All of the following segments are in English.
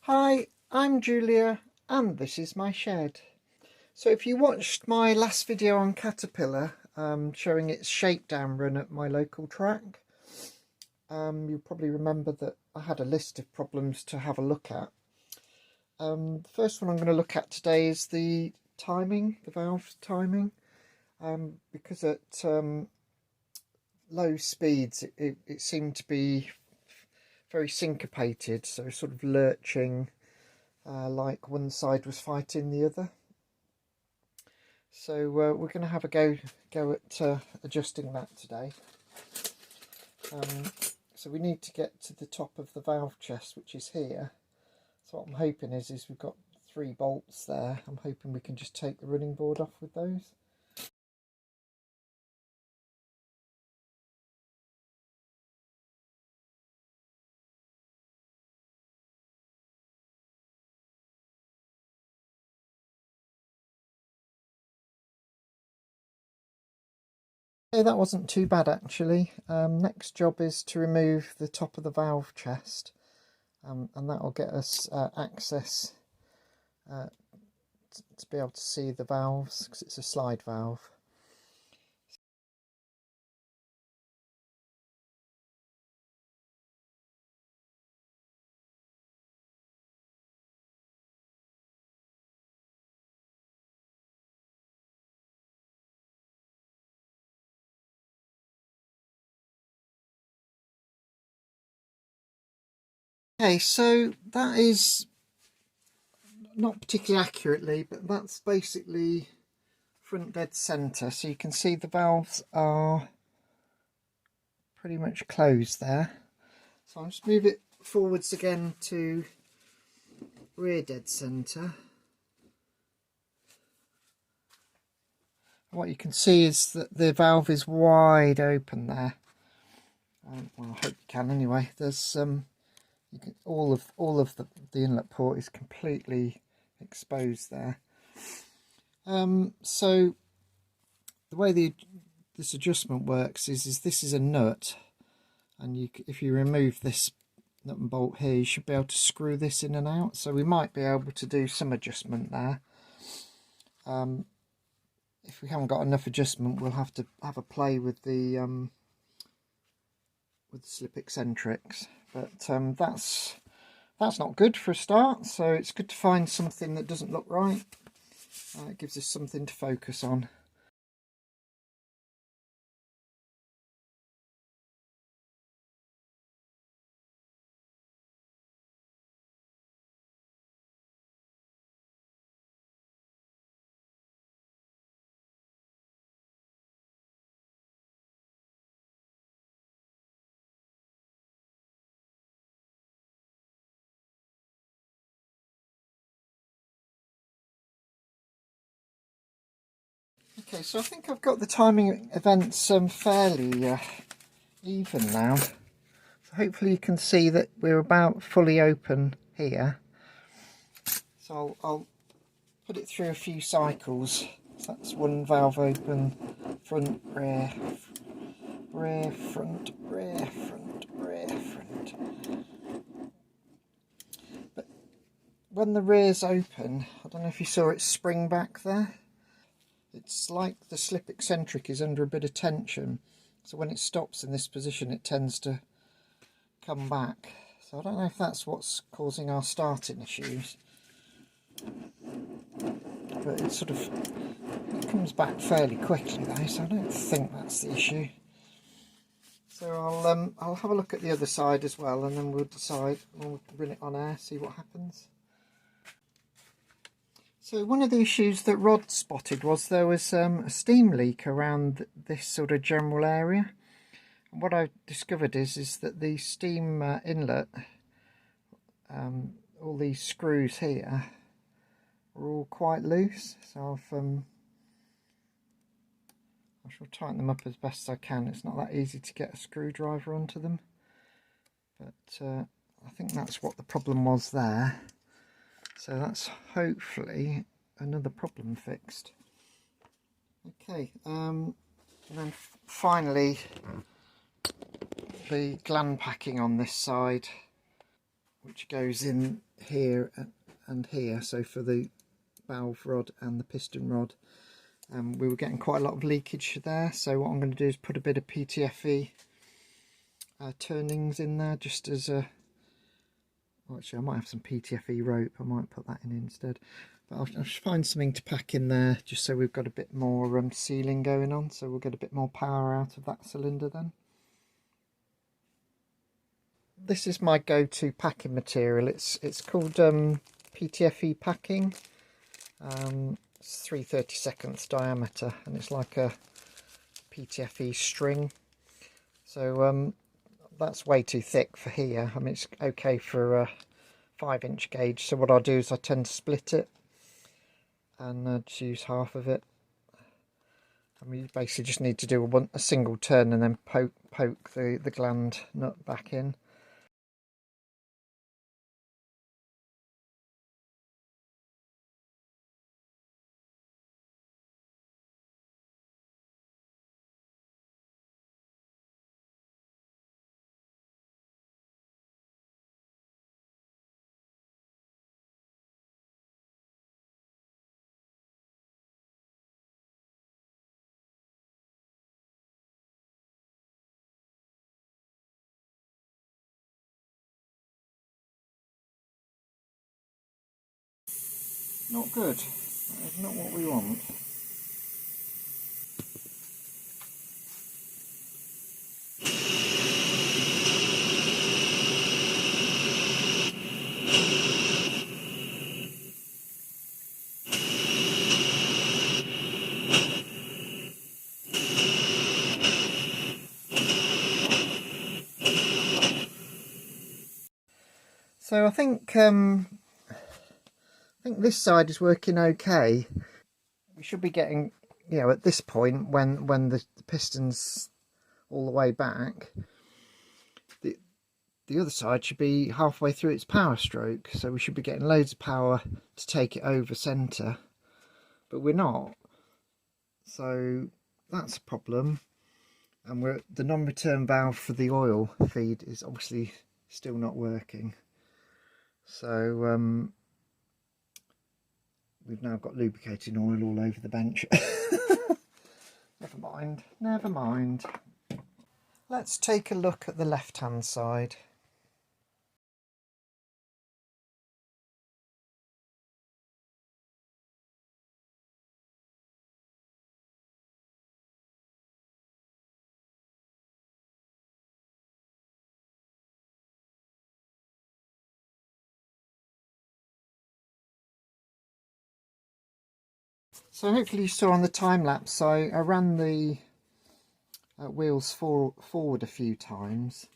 Hi, I'm Julia and this is my shed. So if you watched my last video on Caterpillar showing its shakedown run at my local track, you'll probably remember that I had a list of problems to have a look at. The first one I'm going to look at today is the timing, the valve timing, because at low speeds it seemed to be very syncopated, so sort of lurching, like one side was fighting the other. So we're going to have a go at adjusting that today. So we need to get to the top of the valve chest, which is here. So what I'm hoping is we've got 3 bolts there. I'm hoping we can just take the running board off with those. Okay, that wasn't too bad actually. Next job is to remove the top of the valve chest, and that will get us access to be able to see the valves, because it's a slide valve. Okay, so that is not particularly accurately, but that's basically front dead centre. So you can see the valves are pretty much closed there. So I'll just move it forwards again to rear dead centre. What you can see is that the valve is wide open there. Well, I hope you can anyway. There's you can, all of the inlet port is completely exposed there. So the way this adjustment works is this is a nut, and if you remove this nut and bolt here, you should be able to screw this in and out. So we might be able to do some adjustment there. If we haven't got enough adjustment, we'll have to have a play with the slip eccentrics. But that's not good for a start. So it's good to find something that doesn't look right. It gives us something to focus on. Okay, so I think I've got the timing events fairly even now. So hopefully you can see that we're about fully open here. So I'll put it through a few cycles. So that's one valve open, front, rear, rear, front, rear, front, rear, front. But when the rear's open, I don't know if you saw it spring back there. It's like the slip eccentric is under a bit of tension, so when it stops in this position it tends to come back. So I don't know if that's what's causing our starting issues, but it comes back fairly quickly though, so I don't think that's the issue. So I'll have a look at the other side as well, and then we'll decide. We'll run it on air, see what happens. So one of the issues that Rod spotted was there was a steam leak around this sort of general area. And what I discovered is that the steam inlet, all these screws here, are all quite loose. So I shall tighten them up as best as I can. It's not that easy to get a screwdriver onto them, but I think that's what the problem was there. So that's hopefully another problem fixed. Okay, and then finally the gland packing on this side, which goes in here and here, so for the valve rod and the piston rod. We were getting quite a lot of leakage there, so what I'm going to do is put a bit of PTFE turnings in there, just as a... Actually, I might have some PTFE rope, I might put that in instead. But I'll just find something to pack in there, just so we've got a bit more sealing going on, so we'll get a bit more power out of that cylinder then. This is my go-to packing material. It's called PTFE packing. It's 3/32 diameter, and it's like a PTFE string. So that's way too thick for here. I mean, it's okay for a 5-inch gauge. So what I'll do is I tend to split it and just use half of it. I mean, you basically just need to do a single turn and then poke the gland nut back in. Not good. That is not what we want. So I think this side is working okay. We should be getting, you know, at this point when the piston's all the way back, the other side should be halfway through its power stroke, so we should be getting loads of power to take it over centre, but we're not, so that's a problem. And the non-return valve for the oil feed is obviously still not working, so we've now got lubricating oil all over the bench. Never mind. Let's take a look at the left hand side. So hopefully you saw on the time lapse I ran the wheels forward a few times,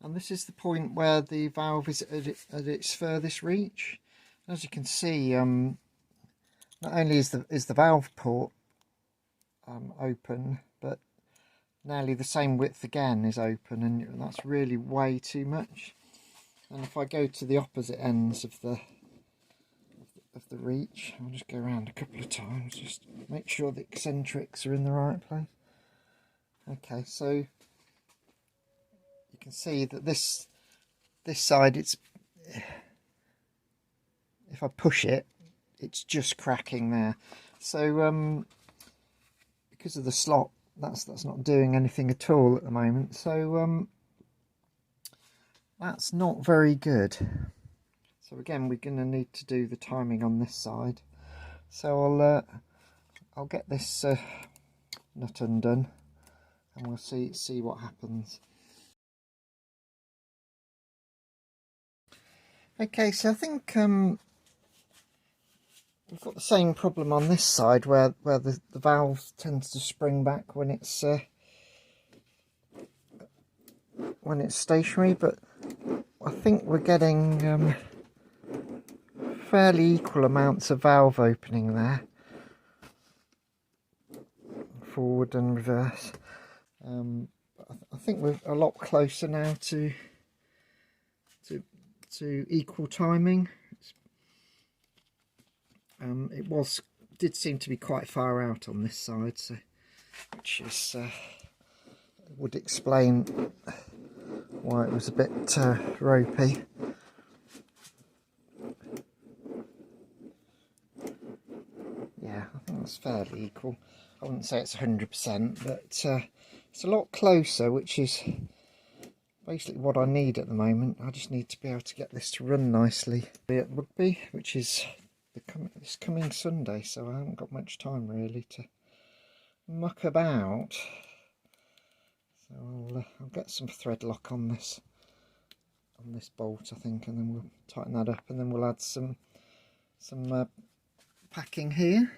and this is the point where the valve is at its furthest reach. As you can see, not only is the valve port open, but nearly the same width again is open, and that's really way too much. And if I go to the opposite ends of the reach, I'll just go around a couple of times, just make sure the eccentrics are in the right place. Okay, so you can see that this side, it's, if I push it, it's just cracking there. So because of the slot, that's not doing anything at all at the moment. So that's not very good. So again, we're going to need to do the timing on this side. So I'll get this nut undone, and we'll see what happens. Okay, so I think we've got the same problem on this side, where the valve tends to spring back when it's stationary, but I think we're getting fairly equal amounts of valve opening there, forward and reverse. I think we're a lot closer now to equal timing. It did seem to be quite far out on this side, so which is would explain why it was a bit ropey. everything's fairly equal. I wouldn't say it's 100%, but it's a lot closer, which is basically what I need at the moment. I just need to be able to get this to run nicely. At rugby, which is this coming Sunday, so I haven't got much time really to muck about. So I'll get some thread lock on this bolt, I think, and then we'll tighten that up, and then we'll add some packing here.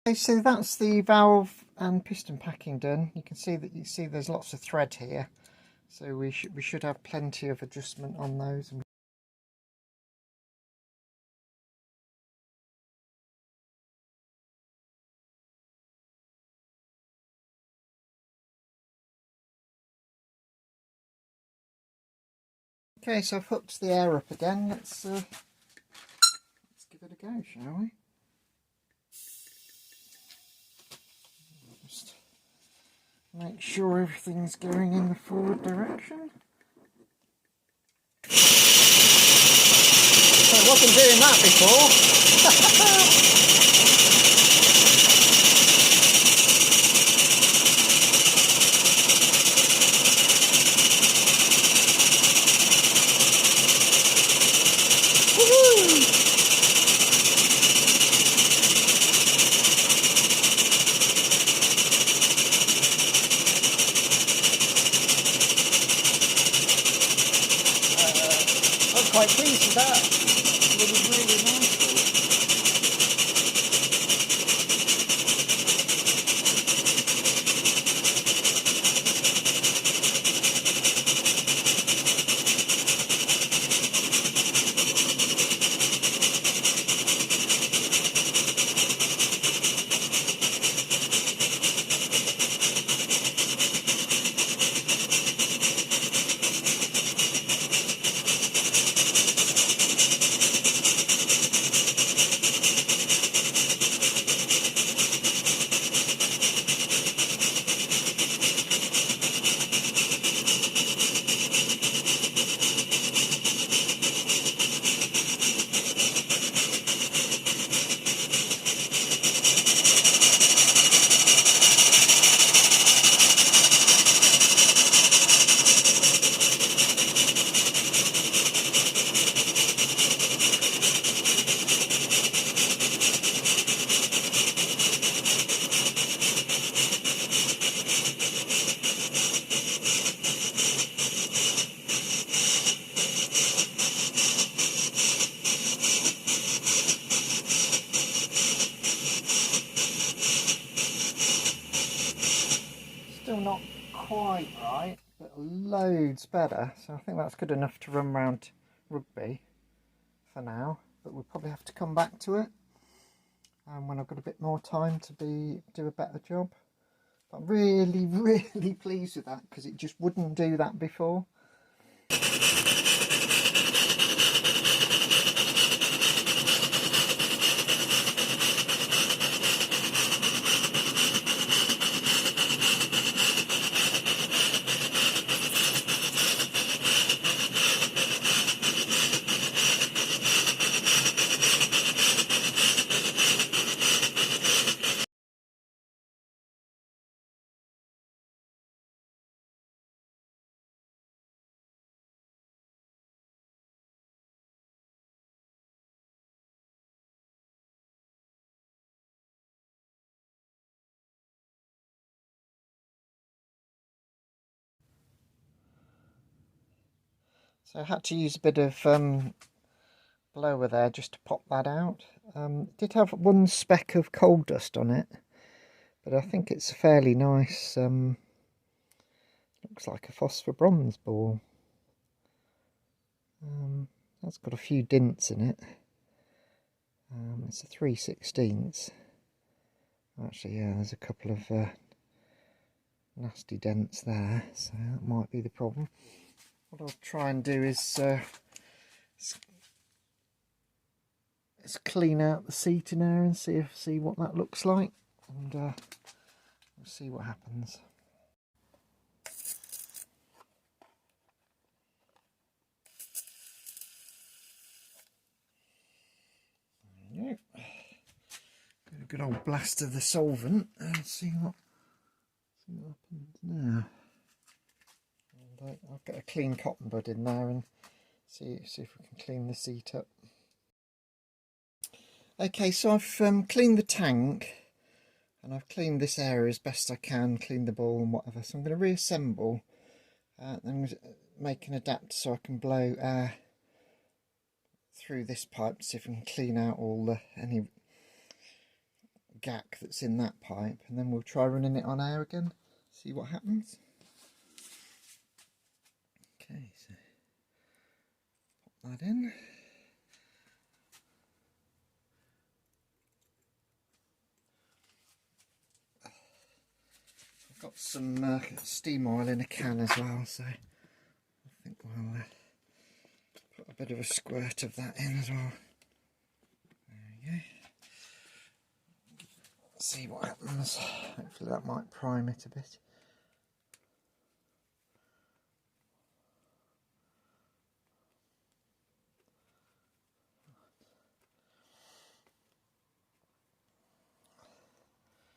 Okay, so that's the valve and piston packing done. You can see there's lots of thread here, so we should have plenty of adjustment on those. Okay, so I've hooked the air up again. Let's give it a go, shall we? Just make sure everything's going in the forward direction. So I wasn't doing that before. I'm quite pleased with that. It was really nice. Still not quite right, but loads better. So I think that's good enough to run round rugby for now. But we'll probably have to come back to it when I've got a bit more time to do a better job. But I'm really, really pleased with that because it just wouldn't do that before. So I had to use a bit of blower there just to pop that out. It did have one speck of coal dust on it, but I think it's a fairly nice, looks like a phosphor bronze ball. That's got a few dints in it. It's a 3/16. Actually, yeah, there's a couple of nasty dents there, so that might be the problem. What I'll try and do is clean out the seat in there and see what that looks like, and we'll see what happens. There you go. Get a good old blast of the solvent and see what happens now. And I'll get a clean cotton bud in there and see if we can clean the seat up. Okay, so I've cleaned the tank and I've cleaned this area as best I can, cleaned the bowl and whatever. So I'm going to reassemble and make an adapter so I can blow air through this pipe to see if we can clean out all any gack that's in that pipe, and then we'll try running it on air again, see what happens. Okay, so pop that in. I've got some steam oil in a can as well, so I think we'll put a bit of a squirt of that in as well. There we go. See what happens. Hopefully that might prime it a bit.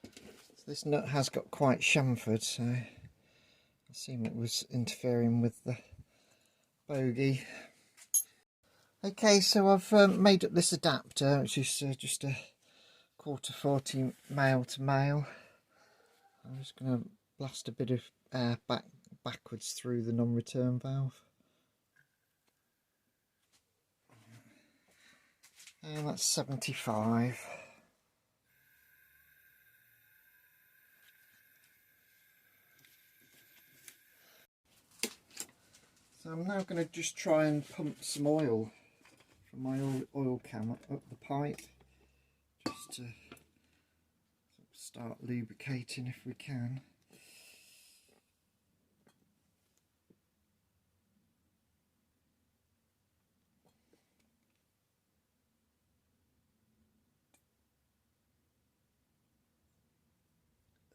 So this nut has got quite chamfered, so I assume it was interfering with the bogey. Okay, so I've made up this adapter, which is just a 1/4 male to male. I'm just going to blast a bit of air backwards through the non-return valve. And that's 75. So I'm now going to just try and pump some oil from my oil can up the pipe, just to start lubricating if we can.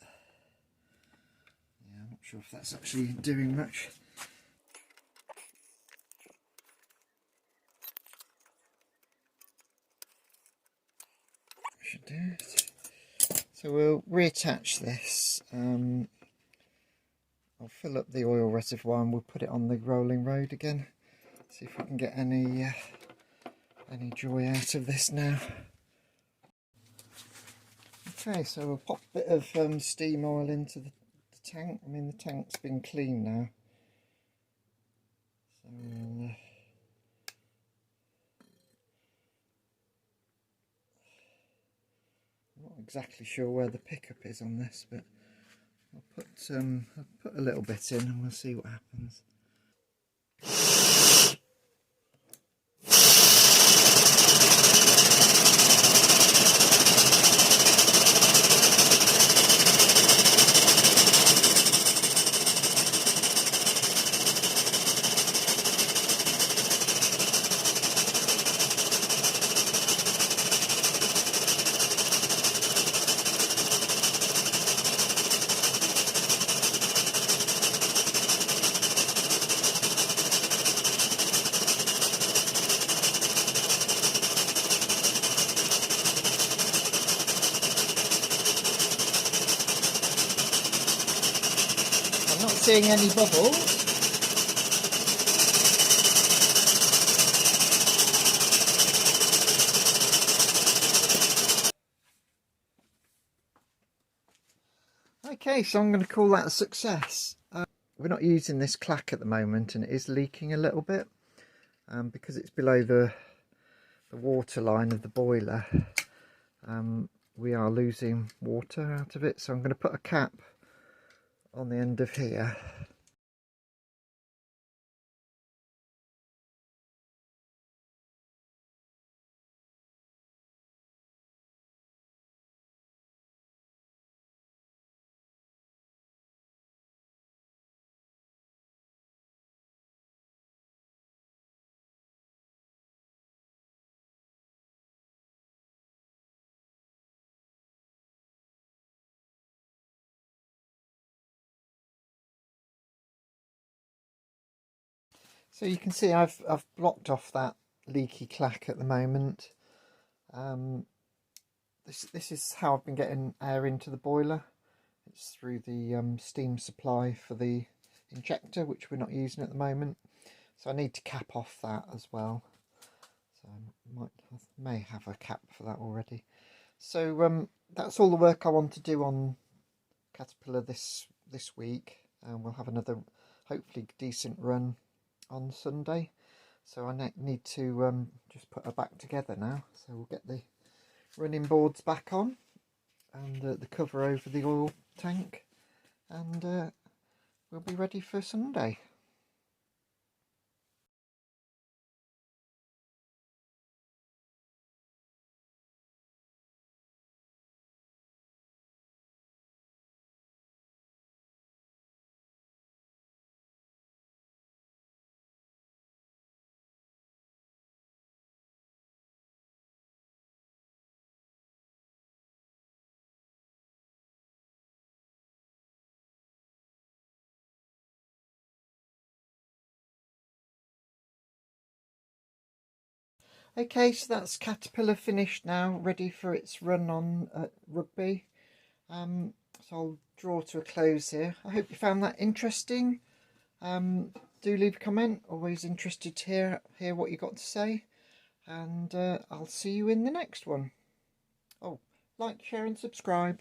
Yeah, I'm not sure if that's actually doing much. Should do it. So we'll reattach this. I'll fill up the oil reservoir and we'll put it on the rolling road again. See if we can get any joy out of this now. Okay, so we'll pop a bit of steam oil into the tank. I mean, the tank's been cleaned now. So we'll, I'm not exactly sure where the pickup is on this, but I'll put a little bit in and we'll see what happens. I'm not seeing any bubbles. Okay, so I'm going to call that a success. We're not using this clack at the moment and it is leaking a little bit because it's below the water line of the boiler. We are losing water out of it, so I'm going to put a cap on the end of here. So you can see I've blocked off that leaky clack at the moment. This is how I've been getting air into the boiler. It's through the steam supply for the injector, which we're not using at the moment. So I need to cap off that as well. So I may have a cap for that already. So that's all the work I want to do on Caterpillar this week. We'll have another hopefully decent run on Sunday. So I need to just put her back together now. So we'll get the running boards back on and the cover over the oil tank, and we'll be ready for Sunday. Okay, so that's Caterpillar finished now, ready for its run on Rugby. So I'll draw to a close here. I hope you found that interesting. Do leave a comment, always interested to hear what you got to say. And I'll see you in the next one. Oh, like, share and subscribe.